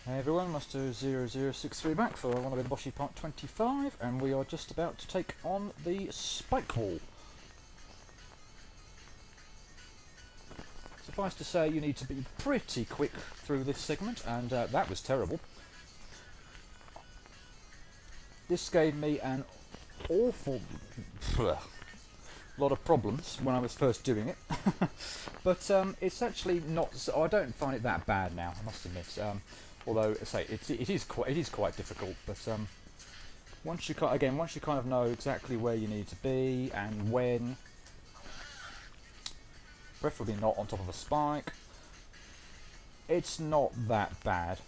Hey everyone, Master0063 back for one of the Boshy Part 25, and we are just about to take on the Spike Wall. Suffice to say, you need to be pretty quick through this segment, and that was terrible. This gave me an awful lot of problems when I was first doing it, but it's actually not. I don't find it that bad now, I must admit. Although, I say it is quite difficult, but once you kind of know exactly where you need to be and when, preferably not on top of a spike, it's not that bad.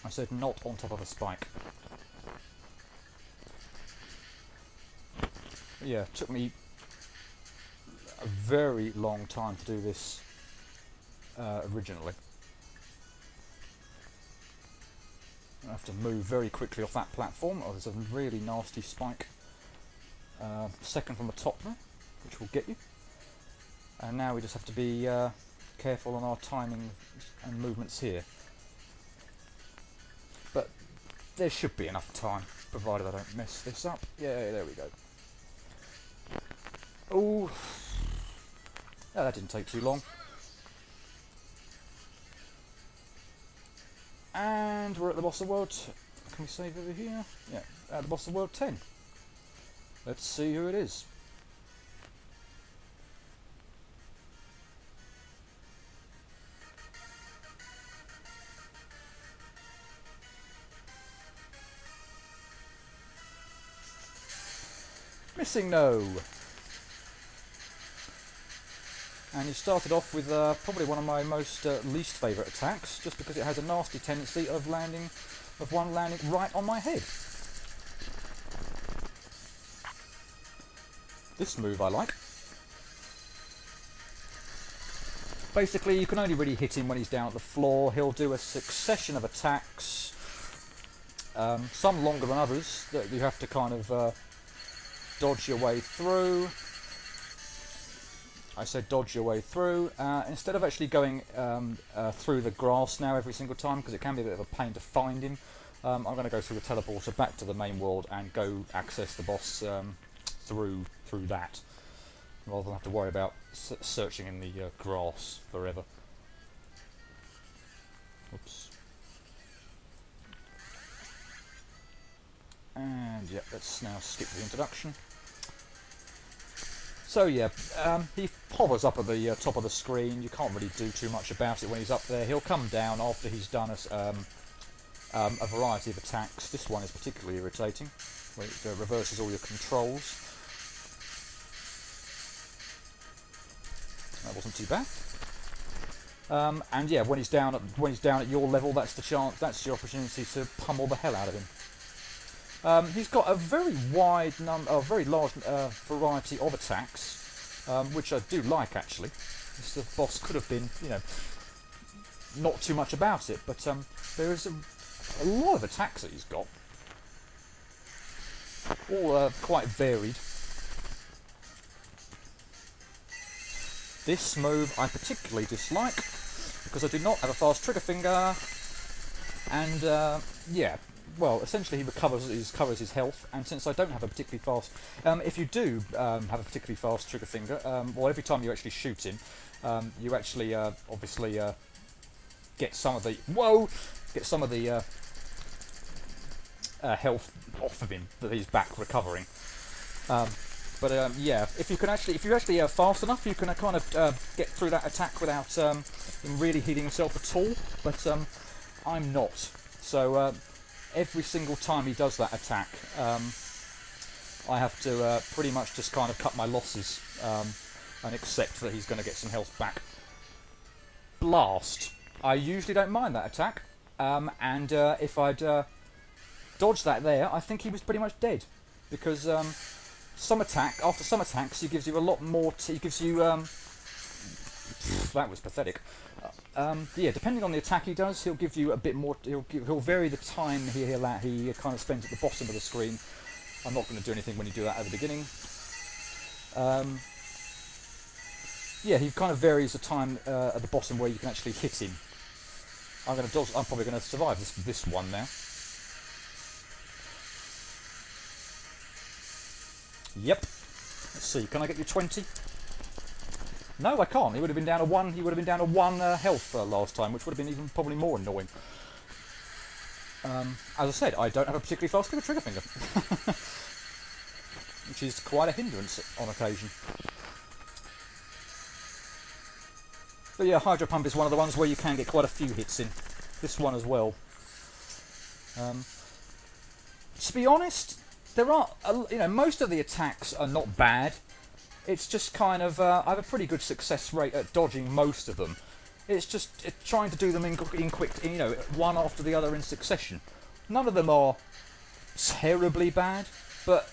I said not on top of a spike. Yeah, it took me a very long time to do this originally. I have to move very quickly off that platform. Oh, there's a really nasty spike second from the top there, which will get you. And now we just have to be careful on our timing and movements here. But there should be enough time, provided I don't mess this up. Yeah, there we go. Oh, yeah, that didn't take too long. And we're at the boss of world. Can we save over here? Yeah, at the boss of world 10. Let's see who it is. Missingno. And you started off with probably one of my most least favourite attacks, just because it has a nasty tendency of one landing right on my head. This move I like. Basically, you can only really hit him when he's down at the floor. He'll do a succession of attacks, some longer than others, that you have to kind of dodge your way through. I said dodge your way through, instead of actually going through the grass now every single time, because it can be a bit of a pain to find him. I'm going to go through the teleporter back to the main world and go access the boss through that, rather than have to worry about searching in the grass forever. Oops. And yeah, let's now skip the introduction. So yeah, he hovers up at the top of the screen. You can't really do too much about it when he's up there. He'll come down after he's done a variety of attacks. This one is particularly irritating, where it reverses all your controls. That wasn't too bad. And yeah, when he's down at your level, that's your opportunity to pummel the hell out of him. He's got a very very large variety of attacks, which I do like actually. The boss could have been, not too much about it, but there is a lot of attacks that he's got, all quite varied. This move I particularly dislike because I do not have a fast trigger finger, and yeah. Well, essentially he covers his health, and since I don't have a particularly fast... if you do have a particularly fast trigger finger, well, every time you actually shoot him, you actually obviously get some of the... Whoa! Get some of the health off of him that he's back recovering. But yeah, if you're actually fast enough, you can kind of get through that attack without him really healing himself at all, but I'm not. So... every single time he does that attack, I have to pretty much just kind of cut my losses and accept that he's going to get some health back. Blast. I usually don't mind that attack, and if I'd dodged that there, I think he was pretty much dead, because after some attacks, he gives you a lot more. He gives you that was pathetic. Yeah, depending on the attack he does, he'll give you a bit more. He'll vary the time he kind of spends at the bottom of the screen. I'm not going to do anything when you do that at the beginning. yeah, he kind of varies the time at the bottom where you can actually hit him. I'm going to dodge. I'm probably going to survive this one now. Yep. Let's see. Can I get you 20? No, I can't. He would have been down to one. He would have been down to one health last time, which would have been even probably more annoying. As I said, I don't have a particularly fast trigger finger, which is quite a hindrance on occasion. But yeah, Hydro Pump is one of the ones where you can get quite a few hits in. This one as well. To be honest, there are, most of the attacks are not bad. It's just kind of, I have a pretty good success rate at dodging most of them. It's just trying to do them in quick, one after the other in succession. None of them are terribly bad, but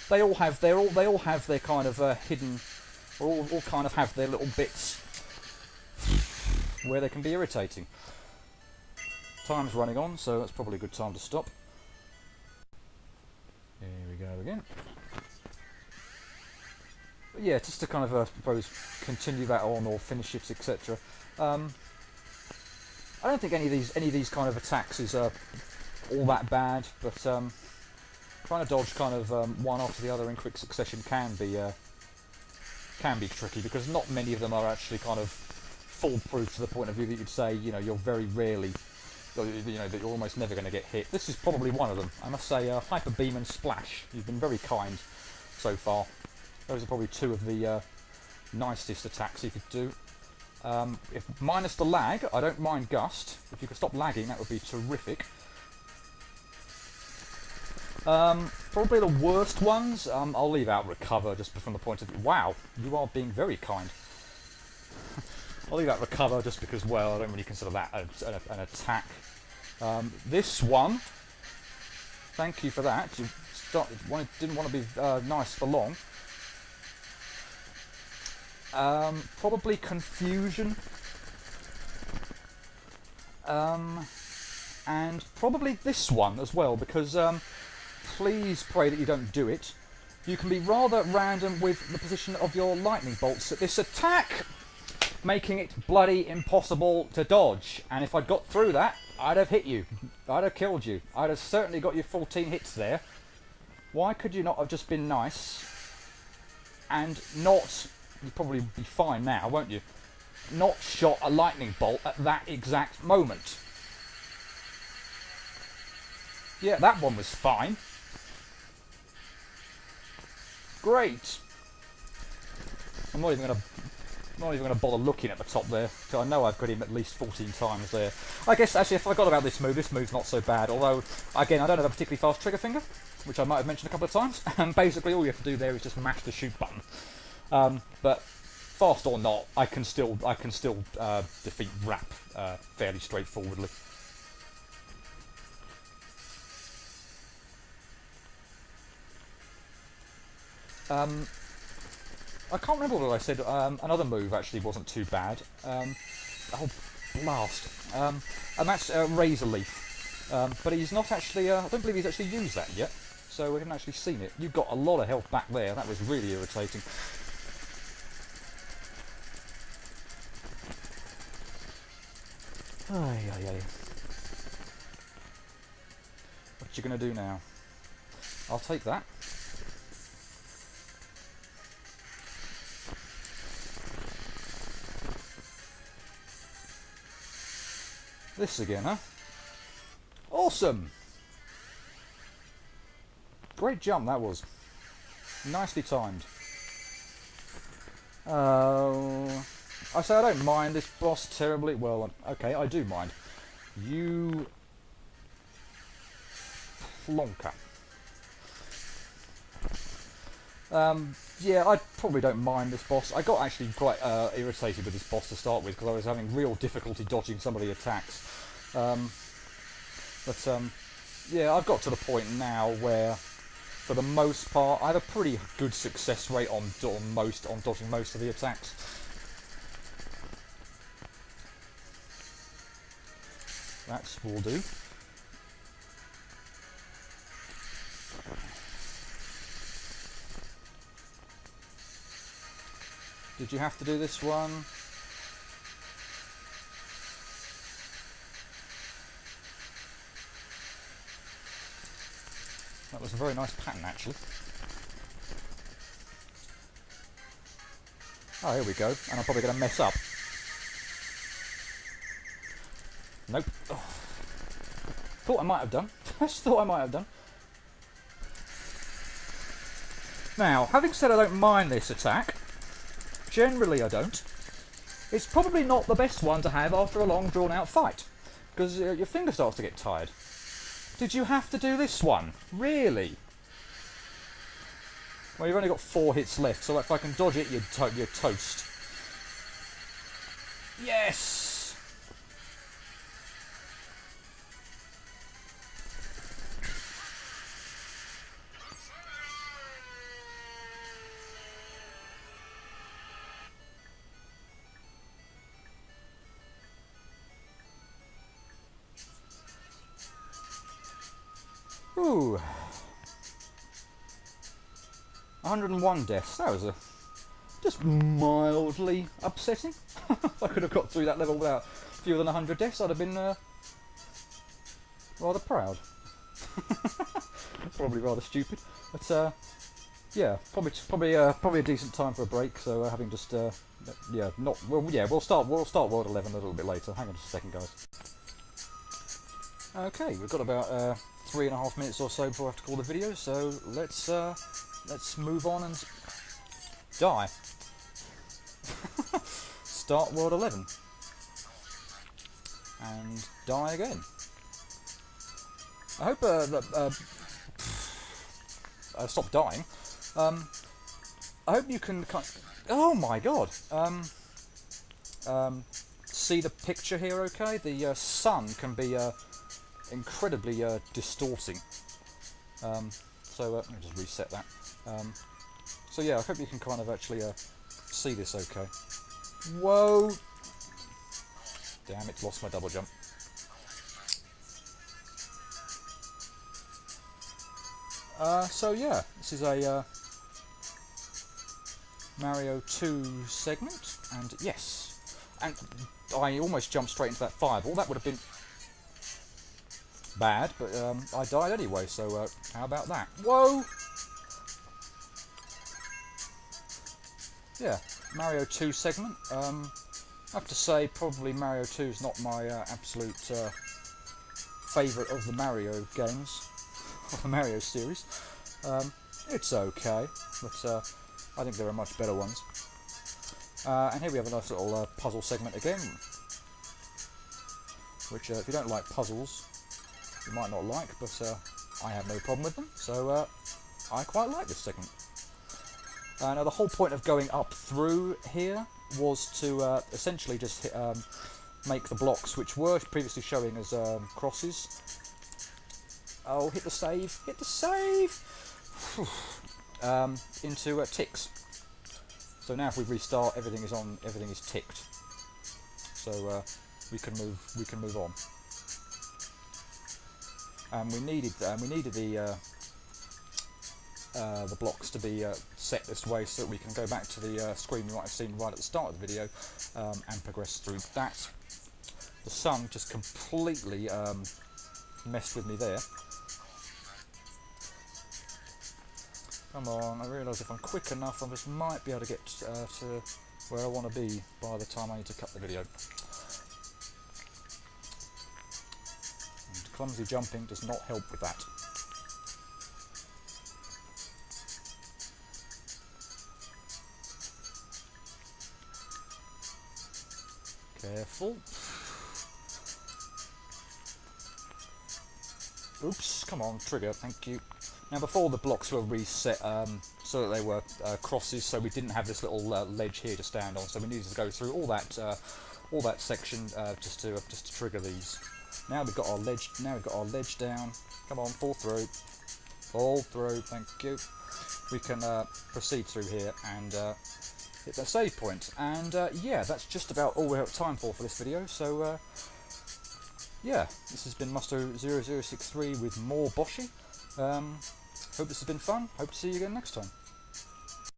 they all have their kind of hidden, or all kind of have their little bits where they can be irritating. Time's running on, so that's probably a good time to stop. Here we go again. But yeah, just to kind of, I suppose, continue that on or finish it, etc. I don't think any of these kind of attacks is all that bad, but trying to dodge kind of one after the other in quick succession can be tricky, because not many of them are actually kind of foolproof to the point of view that you'd say, you're very rarely, that you're almost never going to get hit. This is probably one of them. I must say, Hyper Beam and Splash. You've been very kind so far. Those are probably two of the nicest attacks you could do. If minus the lag, I don't mind Gust. If you could stop lagging, that would be terrific. Probably the worst ones, I'll leave out Recover just from the point of view. Wow, you are being very kind. I'll leave out Recover just because, well, I don't really consider that an attack. This one, thank you for that. You didn't want to be nice for long. Probably Confusion. And probably this one as well, because please pray that you don't do it. You can be rather random with the position of your lightning bolts at this attack, making it bloody impossible to dodge. And if I'd got through that, I'd have hit you. I'd have killed you. I'd have certainly got you 14 hits there. Why could you not have just been nice and not... You'd probably be fine now, won't you? Not shot a lightning bolt at that exact moment. Yeah, that one was fine. Great. I'm not even gonna bother looking at the top there, because I know I've got him at least 14 times there. I guess actually I forgot about this move. This move's not so bad, although again I don't have a particularly fast trigger finger, which I might have mentioned a couple of times. And basically all you have to do there is just mash the shoot button. But fast or not, I can still defeat Rap fairly straightforwardly. I can't remember what I said. Another move actually wasn't too bad. Oh, blast! And that's Razor Leaf. But he's not actually. I don't believe he's actually used that yet. So we haven't actually seen it. You've got a lot of health back there. That was really irritating. Ay, ay, ay. What you gonna do now? I'll take that. This again, huh? Awesome! Great jump that was. Nicely timed. I say I don't mind this boss terribly. Well, okay, I do mind. You... Plonker. Yeah, I probably don't mind this boss. I got actually quite irritated with this boss to start with, because I was having real difficulty dodging some of the attacks. Yeah, I've got to the point now where, for the most part, I have a pretty good success rate on dodging most of the attacks. That will do. Did you have to do this one? That was a very nice pattern, actually. Oh, here we go. And I'm probably going to mess up. Nope. Oh. Thought I might have done. Just thought I might have done. Now, having said I don't mind this attack, generally I don't, it's probably not the best one to have after a long drawn-out fight, because your finger starts to get tired. Did you have to do this one? Really? Well, you've only got 4 hits left, so if I can dodge it, you're toast. Yes! Ooh. 101 deaths. That was just mildly upsetting. If I could have got through that level without fewer than 100 deaths, I'd have been rather proud. Probably rather stupid, but yeah, probably a decent time for a break. So having just yeah, not well, yeah, we'll start World 11 a little bit later. Hang on just a second, guys. Okay, we've got about 3.5 minutes or so before I have to call the video, so let's move on and die. Start World 11 and die again. I hope I stop dying. I hope you can oh my god. See the picture here okay? The sun can be incredibly distorting. So let me just reset that. So yeah, I hope you can kind of actually see this okay. Whoa! Damn, it's lost my double jump. So yeah, this is a Mario 2 segment, and yes, and I almost jumped straight into that fireball. That would have been bad, but I died anyway, so how about that? Whoa! Yeah, Mario 2 segment. I have to say, probably Mario 2 is not my absolute favourite of the Mario games, of the Mario series. It's okay, but I think there are much better ones. And here we have a nice little puzzle segment again, which if you don't like puzzles, you might not like, but I have no problem with them, so I quite like this segment. Now the whole point of going up through here was to essentially just make the blocks, which were previously showing as crosses. Oh, hit the save! Hit the save! Into ticks. So now if we restart, everything is ticked. So we can move on. And we needed the blocks to be set this way so that we can go back to the screen you might have seen right at the start of the video and progress through that. The sun just completely messed with me there. Come on, I realise if I'm quick enough I just might be able to get to where I want to be by the time I need to cut the video. And clumsy jumping does not help with that. Careful. Oops, come on, trigger, thank you. Now before the blocks were reset so that they were crosses, so we didn't have this little ledge here to stand on, so we needed to go through all that section just to trigger these. Now we've got our ledge down. Come on, fall through, thank you. We can proceed through here and hit that save point. And yeah, that's just about all we have time for this video. So yeah, this has been Musto0063 with more Boshy. Hope this has been fun. Hope to see you again next time.